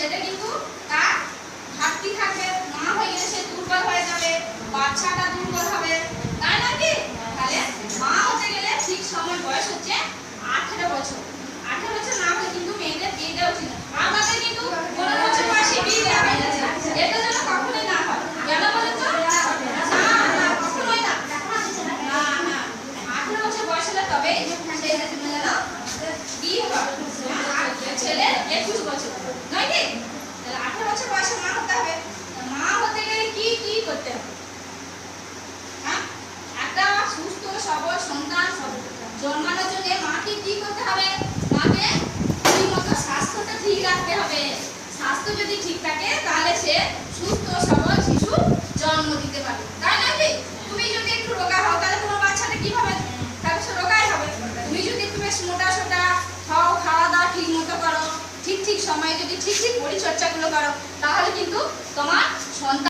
সেটা কিন্তু তার ঘাটতি থাকবে, মা হয়ে গেলে সে দুর্বল হয়ে যাবে, বাচ্চাটা দুর্বল হবে, তাই না কি? তাহলে মা হতে গেলে ঠিক সময় বয়স হচ্ছে 18 বছর। 18 বছর না হলে কিন্তু মেয়েদের বিয়ে দেওয়া উচিত না। আমাদের কিন্তু 15 বছর বয়সে বিয়ে দেওয়া হয়ে যাচ্ছে, এটা যেন কখনোই না হয়। কেন বলেন তো? না না, কখনোই না। না না, 18 বছর বয়স হলে তবে সেই যেন বিয়ে হবে। ছেলে 21 বছর, নয় কি? তাহলে 18 বছর বয়সে মা হতে হবে। মা হতে গেলে কি কি করতে হবে? হ্যাঁ, একটা সুস্থ সবল সন্তান জন্মানোর জন্য মাকে কি করতে হবে? মাকে ঠিকমতো স্বাস্থ্যটা ঠিক রাখতে হবে। স্বাস্থ্য যদি ঠিক থাকে তাহলে সে সুস্থ সবল শিশু জন্ম দিতে পারবে, তাই না কি? তুমি যদি একটু রোগা হও তাহলে তোমার বাচ্চাটা কি হবে? তাহলে সে রোগাই হবে। তুমি যদি একটু বেশ মোটা সোটা হও, খাওয়া দাওয়া ঠিক মতো করো, ঠিক ঠিক সময়ে যদি ঠিক ঠিক পরিচর্যাগুলো করো, তাহলে কিন্তু তোমার সন্তান